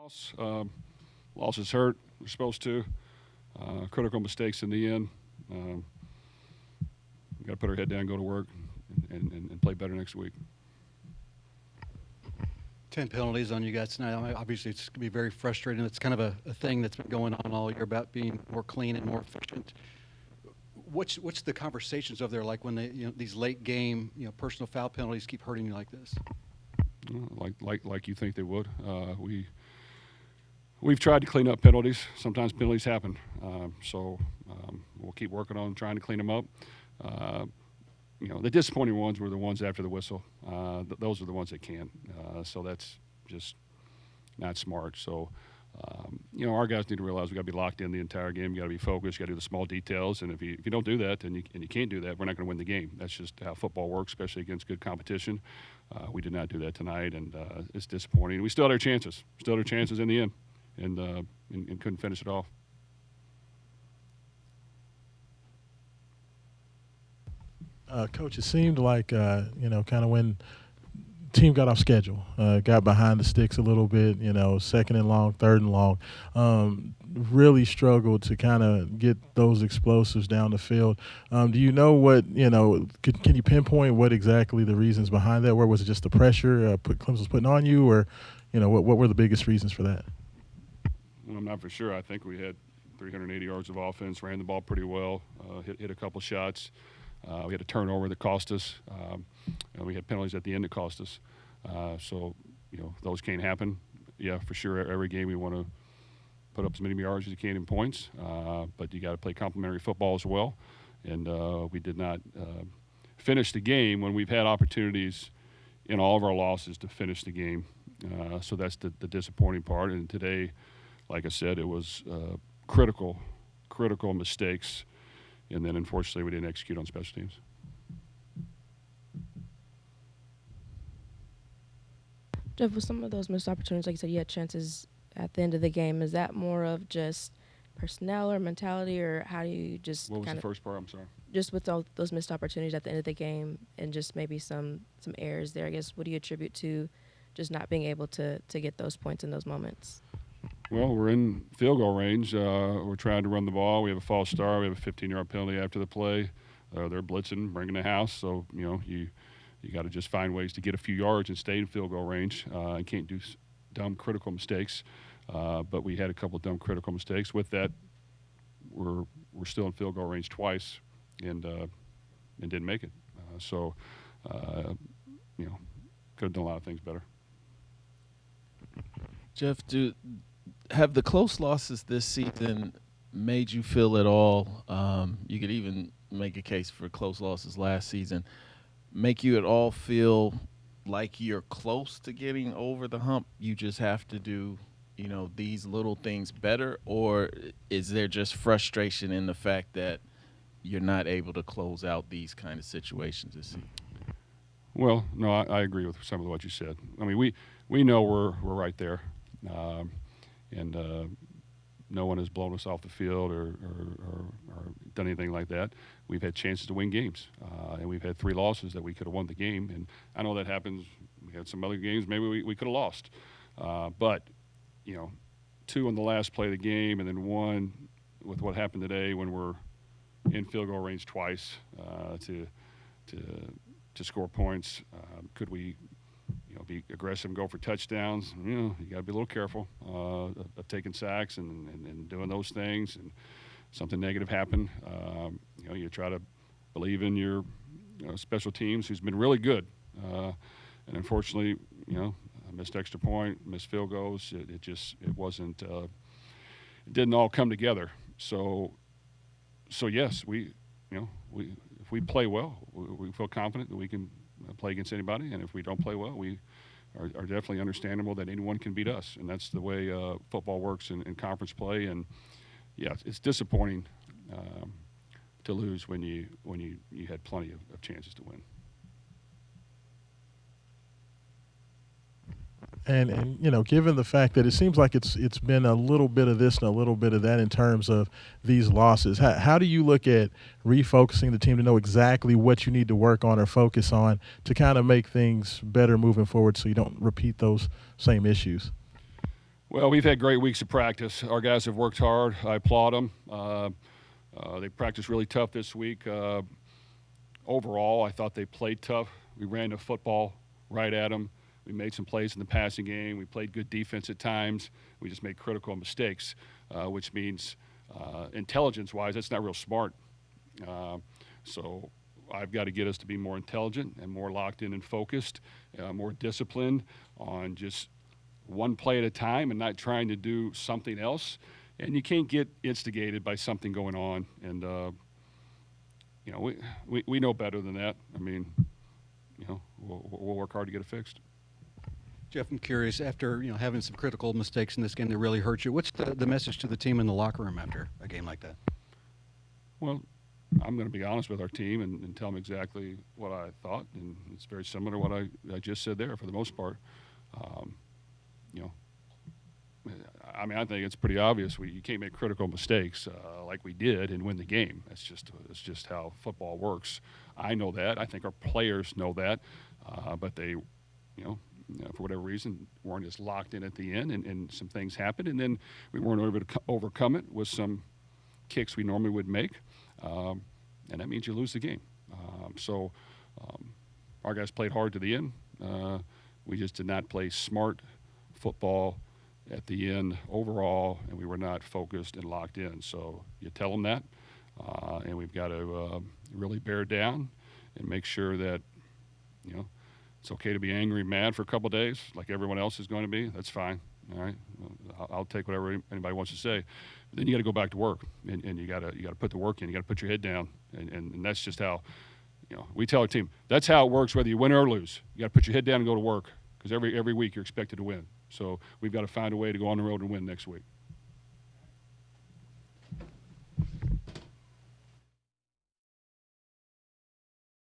Loss, losses hurt. We're supposed to. Critical mistakes in the end. We got to put our head down, go to work, and play better next week. 10 penalties on you guys tonight. I mean, obviously, it's going to be very frustrating. It's kind of a thing that's been going on all year about being more clean and more efficient. What's the conversations over there like when these late game personal foul penalties keep hurting you like this? Like you think they would. We've tried to clean up penalties. Sometimes penalties happen, so we'll keep working on trying to clean them up. The disappointing ones were the ones after the whistle. Those are the ones that can. So that's just not smart. So, our guys need to realize we got to be locked in the entire game. You got to be focused. You got to do the small details. And if you don't do that, and you can't do that, we're not going to win the game. That's just how football works, especially against good competition. We did not do that tonight, and it's disappointing. We still had our chances. Still had our chances in the end, and couldn't finish it off. Coach, it seemed like, kind of when team got off schedule, got behind the sticks a little bit, second and long, third and long, really struggled to kind of get those explosives down the field. Do you know what, can you pinpoint what exactly the reasons behind that were? Was it just the pressure Clemson was putting on you, or, what were the biggest reasons for that? Well, I'm not for sure. I think we had 380 yards of offense, ran the ball pretty well, hit a couple shots. We had a turnover that cost us. And we had penalties at the end that cost us. So, those can't happen. Yeah, for sure. Every game we want to put up as many yards as you can in points. But you got to play complementary football as well. And we did not finish the game when we've had opportunities in all of our losses to finish the game. So that's the disappointing part. And today, like I said, it was critical mistakes. And then, unfortunately, we didn't execute on special teams. Jeff, with some of those missed opportunities, like you said, you had chances at the end of the game. Is that more of just personnel or mentality, or how do you just What was the first part? I'm sorry. Just with all those missed opportunities at the end of the game and just maybe some errors there, I guess, what do you attribute to just not being able to get those points in those moments? Well, we're in field goal range. We're trying to run the ball. We have a false start. We have a 15-yard penalty after the play. They're blitzing, bringing the house. So, you got to just find ways to get a few yards and stay in field goal range. And can't do dumb critical mistakes. But we had a couple of dumb critical mistakes. With that, we're still in field goal range twice and didn't make it. Could have done a lot of things better. Jeff, have the close losses this season made you feel at all, you could even make a case for close losses last season, make you at all feel like you're close to getting over the hump? You just have to do, these little things better? Or is there just frustration in the fact that you're not able to close out these kind of situations this season? Well, no, I agree with some of what you said. I mean, we know we're right there. And no one has blown us off the field or done anything like that. We've had chances to win games, and we've had 3 losses that we could have won the game. And I know that happens. We had some other games maybe we could have lost. But, 2 on the last play of the game, and then 1 with what happened today when we're in field goal range twice to score points. Could we be aggressive and go for touchdowns? You got to be a little careful of taking sacks and doing those things. And something negative happen, you try to believe in your special teams, who's been really good. And unfortunately, a missed extra point, missed field goals. It wasn't. It didn't all come together. So yes, if we play well, we feel confident that we can play against anybody, and if we don't play well, we are definitely understandable that anyone can beat us, and that's the way football works in conference play. And yeah, it's disappointing to lose when you had plenty of chances to win. And given the fact that it seems like it's been a little bit of this and a little bit of that in terms of these losses, how do you look at refocusing the team to know exactly what you need to work on or focus on to kind of make things better moving forward so you don't repeat those same issues? Well, we've had great weeks of practice. Our guys have worked hard. I applaud them. They practiced really tough this week. Overall, I thought they played tough. We ran the football right at them. We made some plays in the passing game. We played good defense at times. We just made critical mistakes, which means intelligence-wise, that's not real smart. So I've got to get us to be more intelligent and more locked in and focused, more disciplined on just one play at a time and not trying to do something else. And you can't get instigated by something going on. And, you know, we know better than that. I mean, you know, we'll work hard to get it fixed. Jeff, I'm curious, after having some critical mistakes in this game that really hurt you, what's the message to the team in the locker room after a game like that? Well, I'm going to be honest with our team and tell them exactly what I thought, and it's very similar to what I just said there for the most part. You know, I mean, I think it's pretty obvious you can't make critical mistakes like we did and win the game. It's just how football works. I know that. I think our players know that, but they, for whatever reason, weren't as locked in at the end, and some things happened, and then we weren't able to overcome it with some kicks we normally would make, and that means you lose the game. So our guys played hard to the end. We just did not play smart football at the end overall, and we were not focused and locked in. So you tell them that, and we've got to really bear down and make sure that, it's okay to be angry and mad for a couple of days like everyone else is going to be. That's fine. All right, I'll take whatever anybody wants to say. But then you got to go back to work, and you got to put the work in. You got to put your head down, and that's just how, we tell our team that's how it works whether you win or lose. You got to put your head down and go to work because every week you're expected to win. So we've got to find a way to go on the road and win next week.